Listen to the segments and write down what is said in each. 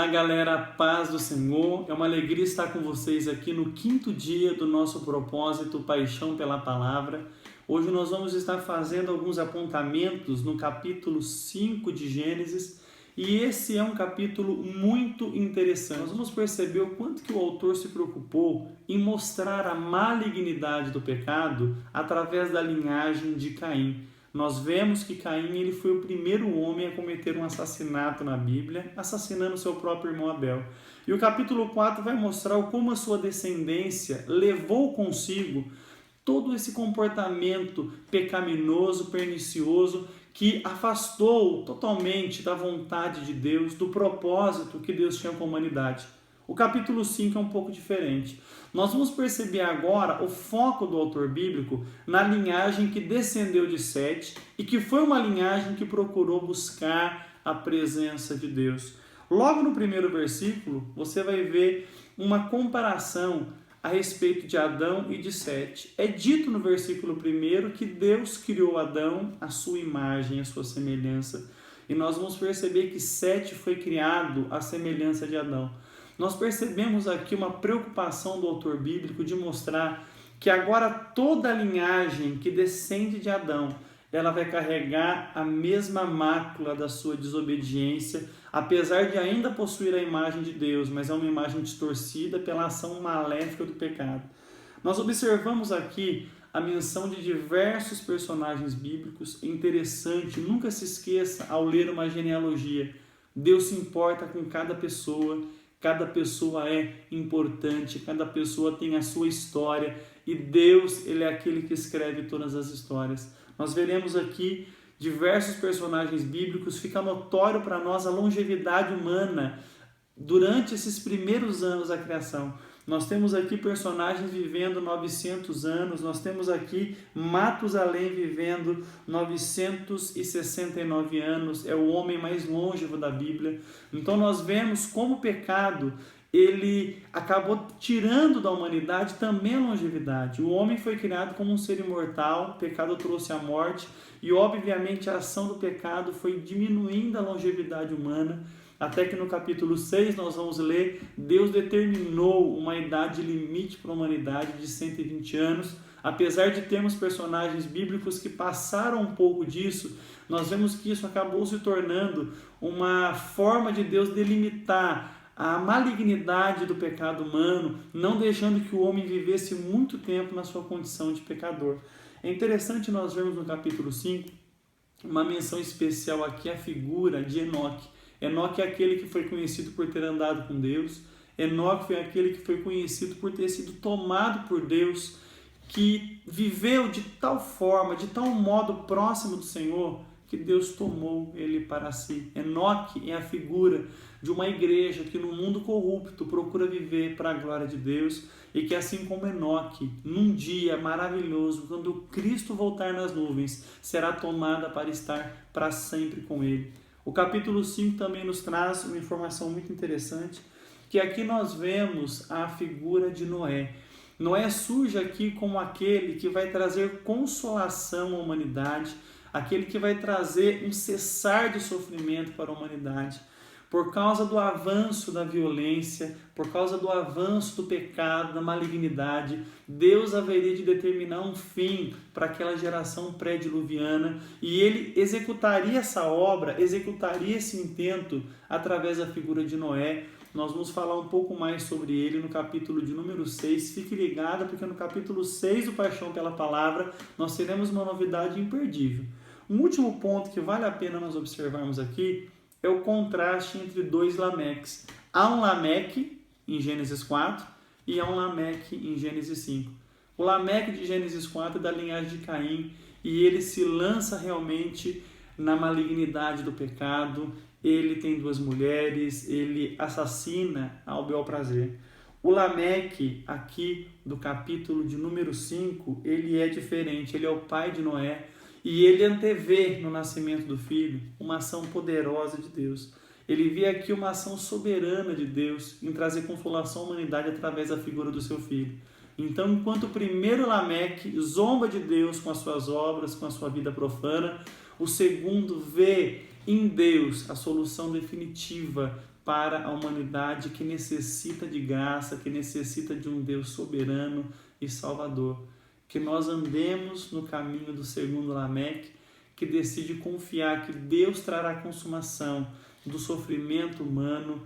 Olá galera, paz do Senhor, é uma alegria estar com vocês aqui no 5º dia do nosso propósito Paixão pela Palavra. Hoje nós vamos estar fazendo alguns apontamentos no capítulo 5 de Gênesis e esse é um capítulo muito interessante. Nós vamos perceber o quanto que o autor se preocupou em mostrar a malignidade do pecado através da linhagem de Caim. Nós vemos que Caim ele foi o primeiro homem a cometer um assassinato na Bíblia, assassinando seu próprio irmão Abel. E o capítulo 4 vai mostrar como a sua descendência levou consigo todo esse comportamento pecaminoso, pernicioso, que afastou totalmente da vontade de Deus, do propósito que Deus tinha com a humanidade. O capítulo 5 é um pouco diferente. Nós vamos perceber agora o foco do autor bíblico na linhagem que descendeu de Sete e que foi uma linhagem que procurou buscar a presença de Deus. Logo no primeiro versículo, você vai ver uma comparação a respeito de Adão e de Sete. É dito no versículo 1 que Deus criou Adão à sua imagem, à sua semelhança. E nós vamos perceber que Sete foi criado à semelhança de Adão. Nós percebemos aqui uma preocupação do autor bíblico de mostrar que agora toda a linhagem que descende de Adão, ela vai carregar a mesma mácula da sua desobediência, apesar de ainda possuir a imagem de Deus, mas é uma imagem distorcida pela ação maléfica do pecado. Nós observamos aqui a menção de diversos personagens bíblicos. É interessante, nunca se esqueça ao ler uma genealogia. Deus se importa com cada pessoa é importante, cada pessoa tem a sua história e Deus, ele é aquele que escreve todas as histórias. Nós veremos aqui diversos personagens bíblicos, fica notório para nós a longevidade humana durante esses primeiros anos da criação. Nós temos aqui personagens vivendo 900 anos, nós temos aqui Matusalém vivendo 969 anos, é o homem mais longevo da Bíblia. Então nós vemos como o pecado, ele acabou tirando da humanidade também a longevidade. O homem foi criado como um ser imortal, o pecado trouxe a morte e obviamente a ação do pecado foi diminuindo a longevidade humana. Até que no capítulo 6 nós vamos ler, Deus determinou uma idade limite para a humanidade de 120 anos. Apesar de termos personagens bíblicos que passaram um pouco disso, nós vemos que isso acabou se tornando uma forma de Deus delimitar a malignidade do pecado humano, não deixando que o homem vivesse muito tempo na sua condição de pecador. É interessante nós vermos no capítulo 5 uma menção especial aqui à figura de Enoque. Enoque é aquele que foi conhecido por ter andado com Deus. Enoque foi aquele que foi conhecido por ter sido tomado por Deus, que viveu de tal forma, de tal modo próximo do Senhor, que Deus tomou ele para si. Enoque é a figura de uma igreja que no mundo corrupto procura viver para a glória de Deus e que assim como Enoque, num dia maravilhoso, quando Cristo voltar nas nuvens, será tomada para estar para sempre com ele. O capítulo 5 também nos traz uma informação muito interessante, que aqui nós vemos a figura de Noé. Noé surge aqui como aquele que vai trazer consolação à humanidade, aquele que vai trazer um cessar de sofrimento para a humanidade. Por causa do avanço da violência, por causa do avanço do pecado, da malignidade, Deus haveria de determinar um fim para aquela geração pré-diluviana e ele executaria essa obra, executaria esse intento através da figura de Noé. Nós vamos falar um pouco mais sobre ele no capítulo de número 6. Fique ligado, porque no capítulo 6 do Paixão pela Palavra nós teremos uma novidade imperdível. Um último ponto que vale a pena nós observarmos aqui é o contraste entre dois Lameques. Há um Lameque em Gênesis 4 e há um Lameque em Gênesis 5. O Lameque de Gênesis 4 é da linhagem de Caim e ele se lança realmente na malignidade do pecado. Ele tem 2 mulheres, ele assassina ao bel prazer. O Lameque, aqui do capítulo de número 5, ele é diferente, ele é o pai de Noé. E ele antevê no nascimento do filho uma ação poderosa de Deus. Ele vê aqui uma ação soberana de Deus em trazer consolação à humanidade através da figura do seu filho. Então, enquanto o primeiro Lameque zomba de Deus com as suas obras, com a sua vida profana, o segundo vê em Deus a solução definitiva para a humanidade que necessita de graça, que necessita de um Deus soberano e salvador. Que nós andemos no caminho do segundo Lameque, que decide confiar que Deus trará consumação do sofrimento humano,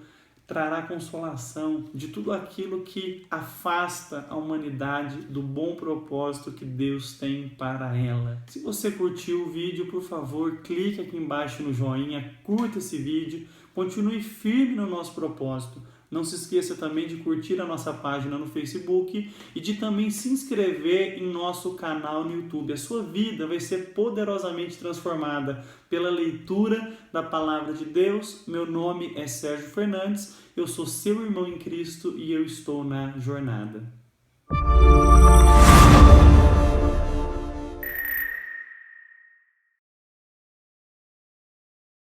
trará consolação de tudo aquilo que afasta a humanidade do bom propósito que Deus tem para ela. Se você curtiu o vídeo, por favor, clique aqui embaixo no joinha, curta esse vídeo, continue firme no nosso propósito. Não se esqueça também de curtir a nossa página no Facebook e de também se inscrever em nosso canal no YouTube. A sua vida vai ser poderosamente transformada pela leitura da Palavra de Deus. Meu nome é Sérgio Fernandes, eu sou seu irmão em Cristo e eu estou na jornada.